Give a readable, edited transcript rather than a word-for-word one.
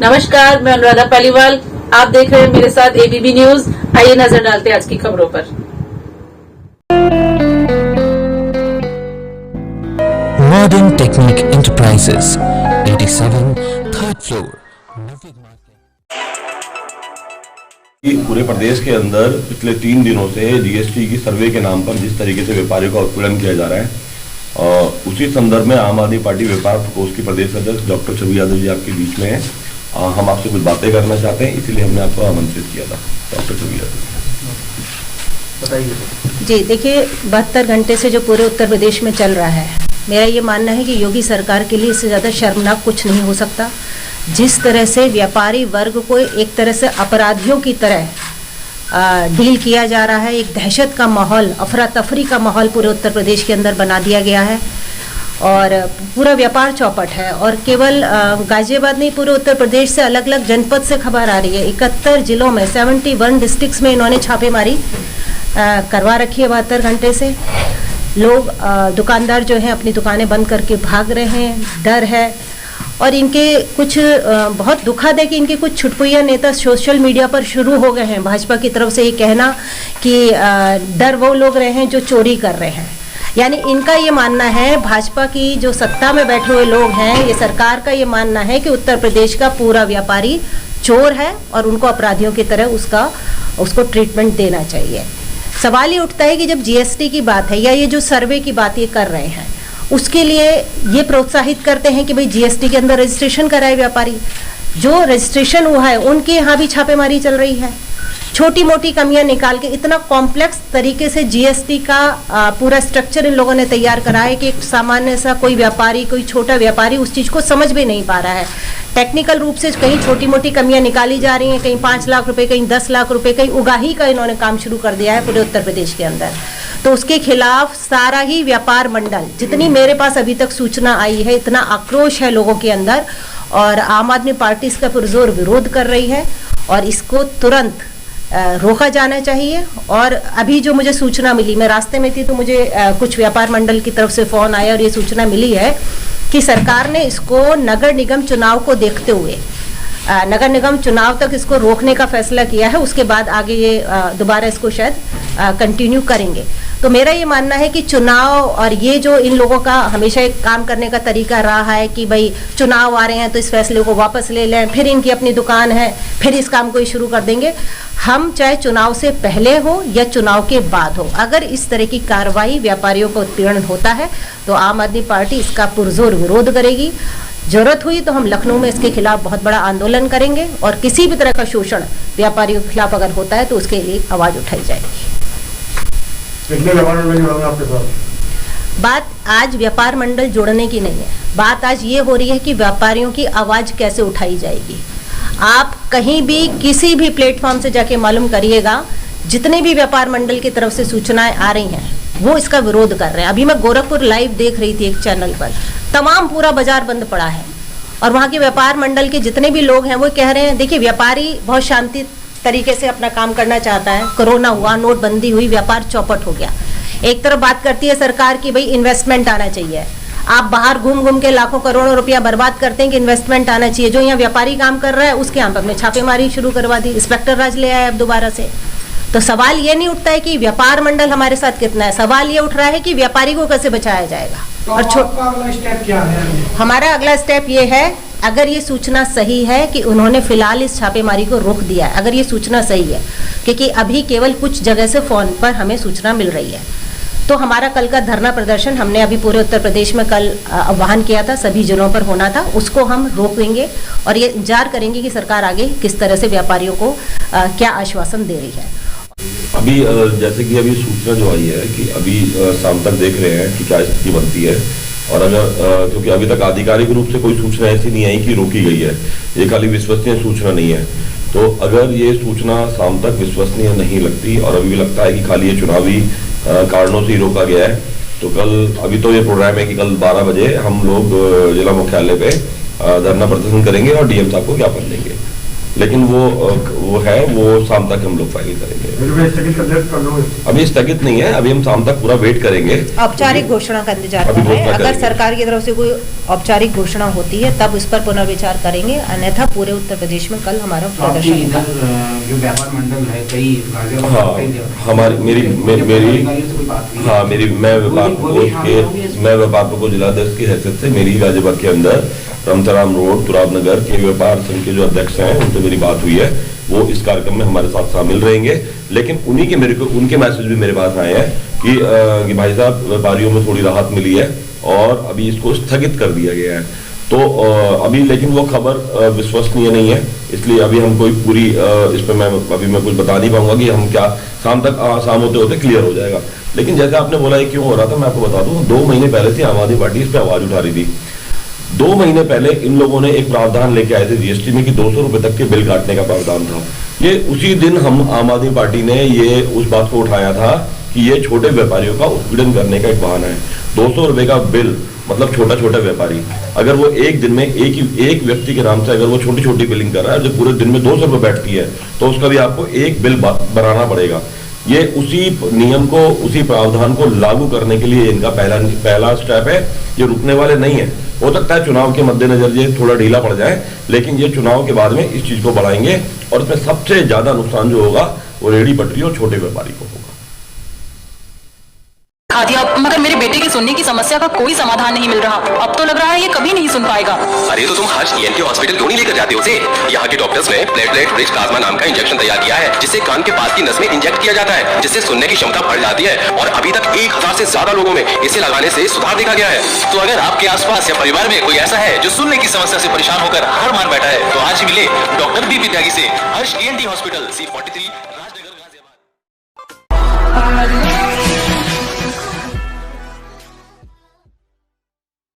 नमस्कार, मैं अनुराधा पालीवाल। आप देख रहे हैं मेरे साथ एबीपी न्यूज। आइए नजर डालते हैं आज की खबरों पर। Modern technique enterprises 87 third floor. पूरे प्रदेश के अंदर पिछले 3 दिनों से जीएसटी की सर्वे के नाम पर जिस तरीके से व्यापारियों का उत्पीड़न किया जा रहा है, उसी संदर्भ में आम आदमी पार्टी व्यापार प्रकोष्ठ की प्रदेश अध्यक्ष डॉक्टर छवि यादव जी आपके बीच में हैं। हम आपसे कुछ बातें करना चाहते हैं, इसीलिए हमने आपको आमंत्रित किया था। डॉक्टर छवि यादव बताइए। जी देखिए, 72 घंटे से जो पूरे उत्तर प्रदेश में चल रहा है, मेरा ये मानना है कि योगी सरकार के लिए इससे ज़्यादा शर्मनाक कुछ नहीं हो सकता। जिस तरह से व्यापारी वर्ग को एक तरह से अपराधियों की तरह डील किया जा रहा है, एक दहशत का माहौल, अफरा तफरी का माहौल पूरे उत्तर प्रदेश के अंदर बना दिया गया है और पूरा व्यापार चौपट है। और केवल गाजियाबाद नहीं, पूरे उत्तर प्रदेश से अलग अलग जनपद से खबर आ रही है। 71 जिलों में 71 डिस्ट्रिक्ट्स में इन्होंने छापेमारी करवा रखी है। 72 घंटे से लोग दुकानदार जो हैं अपनी दुकानें बंद करके भाग रहे हैं, डर है। और इनके कुछ बहुत दुखद है कि इनके कुछ छुटपुइया नेता सोशल मीडिया पर शुरू हो गए हैं भाजपा की तरफ से ये कहना कि डर वो लोग रहे हैं जो चोरी कर रहे हैं। यानी इनका ये मानना है, भाजपा की जो सत्ता में बैठे हुए लोग हैं, ये सरकार का ये मानना है कि उत्तर प्रदेश का पूरा व्यापारी चोर है और उनको अपराधियों की तरह उसको ट्रीटमेंट देना चाहिए। सवाल ये उठता है कि जब जीएसटी की बात है या ये जो सर्वे की बात ये कर रहे हैं, उसके लिए ये प्रोत्साहित करते हैं कि भाई जीएसटी के अंदर रजिस्ट्रेशन कराए व्यापारी। जो रजिस्ट्रेशन हुआ है उनके यहाँ भी छापेमारी चल रही है, छोटी मोटी कमियां निकाल के। इतना कॉम्प्लेक्स तरीके से जीएसटी का पूरा स्ट्रक्चर इन लोगों ने तैयार करा है कि एक सामान्य सा कोई व्यापारी, कोई छोटा व्यापारी उस चीज़ को समझ भी नहीं पा रहा है। टेक्निकल रूप से कहीं छोटी मोटी कमियां निकाली जा रही हैं, कहीं 5 लाख रुपए, कहीं 10 लाख रुपए, कहीं उगाही का इन्होंने काम शुरू कर दिया है पूरे उत्तर प्रदेश के अंदर। तो उसके खिलाफ सारा ही व्यापार मंडल, जितनी मेरे पास अभी तक सूचना आई है, इतना आक्रोश है लोगों के अंदर और आम आदमी पार्टी इसका पुरजोर विरोध कर रही है और इसको तुरंत रोका जाना चाहिए। और अभी जो मुझे सूचना मिली, मैं रास्ते में थी तो मुझे कुछ व्यापार मंडल की तरफ से फ़ोन आया और ये सूचना मिली है कि सरकार ने इसको नगर निगम चुनाव को देखते हुए नगर निगम चुनाव तक इसको रोकने का फैसला किया है। उसके बाद आगे ये दोबारा इसको शायद कंटिन्यू करेंगे। तो मेरा ये मानना है कि चुनाव और ये जो इन लोगों का हमेशा एक काम करने का तरीका रहा है कि भाई चुनाव आ रहे हैं तो इस फैसले को वापस ले लें, फिर इनकी अपनी दुकान है, फिर इस काम को ही शुरू कर देंगे। हम चाहे चुनाव से पहले हो या चुनाव के बाद हो, अगर इस तरह की कार्रवाई व्यापारियों का उत्पीड़न होता है तो आम आदमी पार्टी इसका पुरजोर विरोध करेगी। जरूरत हुई तो हम लखनऊ में इसके खिलाफ बहुत बड़ा आंदोलन करेंगे और किसी भी तरह का शोषण व्यापारियों के खिलाफ अगर होता है तो उसके लिए आवाज उठाई जाएगी। आपके साथ बात आज व्यापार मंडल जोड़ने की नहीं है, बात आज ये हो रही है कि व्यापारियों की आवाज कैसे उठाई जाएगी। आप कहीं भी किसी भी प्लेटफॉर्म से जाके मालूम करिएगा, जितने भी व्यापार मंडल की तरफ से सूचनाएं आ रही हैं वो इसका विरोध कर रहे हैं। अभी मैं गोरखपुर लाइव देख रही थी एक चैनल पर, तमाम पूरा बाजार बंद पड़ा है और वहाँ के व्यापार मंडल के जितने भी लोग हैं वो कह रहे हैं, देखिए व्यापारी बहुत शांति तरीके से अपना काम करना चाहता है। कोरोना हुआ, नोटबंदी हुई, व्यापार चौपट हो गया। एक तरफ बात करती है सरकार की भाई इन्वेस्टमेंट आना चाहिए, आप बाहर घूम घूम के लाखों करोड़ों रुपया बर्बाद करते हैं कि इन्वेस्टमेंट आना चाहिए। जो यहाँ व्यापारी काम कर रहा है उसके यहाँ पर हमने छापेमारी शुरू करवा दी, इंस्पेक्टर राज ले आए अब दोबारा से। तो सवाल ये नहीं उठता है कि व्यापार मंडल हमारे साथ कितना है, सवाल ये उठ रहा है कि व्यापारी को कैसे बचाया जाएगा। तो और अगला स्टेप क्या है? हमारा अगला स्टेप ये है, अगर ये सूचना सही है कि उन्होंने फिलहाल इस छापेमारी को रोक दिया है, अगर ये सूचना सही है, क्योंकि अभी केवल कुछ जगह से फोन पर हमें सूचना मिल रही है, तो हमारा कल का धरना प्रदर्शन हमने अभी पूरे उत्तर प्रदेश में कल आह्वान किया था, सभी जिलों पर होना था, उसको हम रोकेंगे और ये इंतजार करेंगे कि सरकार आगे किस तरह से व्यापारियों को क्या आश्वासन दे रही है। अभी जैसे कि अभी सूचना जो आई है कि अभी शाम तक देख रहे हैं कि क्या स्थिति बनती है और अगर क्योंकि अभी तक आधिकारिक रूप से कोई सूचना ऐसी नहीं आई कि रोकी गई है, ये खाली विश्वसनीय सूचना नहीं है। तो अगर ये सूचना शाम तक विश्वसनीय नहीं लगती और अभी भी लगता है कि खाली ये चुनावी कारणों से ही रोका गया है, तो कल अभी तो ये प्रोग्राम है कि कल 12 बजे हम लोग जिला मुख्यालय पे धरना प्रदर्शन करेंगे और डीएम साहब को ज्ञापन देंगे। लेकिन वो है, वो शाम तक हम लोग फाइल करेंगे। अभी स्थगित नहीं है, अभी हम शाम तक पूरा वेट करेंगे। औपचारिक घोषणा का इंतजार अभी कर रहे हैं। घोषणा अगर करेंगे। सरकार की तरफ से कोई औपचारिक घोषणा होती है तब इस पर पुनर्विचार करेंगे, अन्यथा पूरे उत्तर प्रदेश में कल हमारा तो आपकी प्रदर्शन होगा। इधर जो व्यापार मंडल है कई गाजियाबाद हाँ, कई जगह- हमारी मेरी अधिकारियों से कोई बात हुई? हाँ मेरी मैं व्यापार वो भी प्रकोष्ठ शामिल होंगे के इसमें? मैं व्यापार प्रकोष्ठ जिलाध्यक्ष की हैसियत से मेरी गाजियाबाद के अंदर रामचराम रोड तुराब नगर के व्यापार संघ के जो अध्यक्ष हैं उनसे मेरी बात हुई है, वो इस कार्यक्रम में हमारे साथ शामिल रहेंगे। लेकिन उन्हीं के उनके मैसेज भी मेरे पास आए हैं कि भाई साहब व्यापारियों में थोड़ी राहत मिली है और अभी इसको स्थगित कर दिया गया है। तो अभी लेकिन वो खबर विश्वसनीय नहीं है, इसलिए अभी हम कोई पूरी इस पर मैं कुछ बता नहीं पाऊंगा कि हम क्या शाम होते होते क्लियर हो जाएगा। लेकिन जैसे आपने बोला ये क्यों हो रहा था, मैं आपको बता दूं, 2 महीने पहले से आम आदमी पार्टी इस पर आवाज उठा रही थी। 2 महीने पहले इन लोगों ने एक प्रावधान लेके आए थे जीएसटी में कि 200 रुपए तक के बिल काटने का प्रावधान था। ये उसी दिन हम आम आदमी पार्टी ने ये उस बात को उठाया था कि ये छोटे व्यापारियों का उत्पीड़न करने का एक बहाना है। 200 रुपए का बिल मतलब छोटा व्यापारी अगर वो एक दिन में एक व्यक्ति के नाम से अगर वो छोटी छोटी बिलिंग कर रहा है, जो पूरे दिन में 200 रुपए बैठती है, तो उसका भी आपको एक बिल बनाना पड़ेगा। ये उसी नियम को, उसी प्रावधान को लागू करने के लिए इनका पहला स्टेप है। ये रुकने वाले नहीं है। हो सकता है चुनाव के मद्देनजर ये थोड़ा ढीला पड़ जाए, लेकिन ये चुनाव के बाद में इस चीज को बढ़ाएंगे और इसमें सबसे ज्यादा नुकसान जो होगा वो रेहड़ी पटरी और छोटे व्यापारी को होगा। दिया, मगर मेरे बेटे की सुनने की समस्या का कोई समाधान नहीं मिल रहा। अब तो लग रहा है ये कभी नहीं सुन पाएगा। अरे तो तुम हर्ष ईएनटी हॉस्पिटल क्यों नहीं लेकर जाते उसे? यहाँ के डॉक्टर्स ने प्लेटलेट रिच प्लाज्मा नाम का इंजेक्शन तैयार किया है, जिससे कान के पास की नस में इंजेक्ट किया जाता है, जिससे सुनने की क्षमता बढ़ जाती है और अभी तक 1000 से ज्यादा लोगों में इसे लगाने से सुधार देखा गया है। तो अगर आपके आसपास या परिवार में कोई ऐसा है जो सुनने की समस्या से परेशान होकर हार मान बैठा है, तो आज मिले डॉक्टर बीपी त्यागी से। हर्ष ईएनटी हॉस्पिटल C43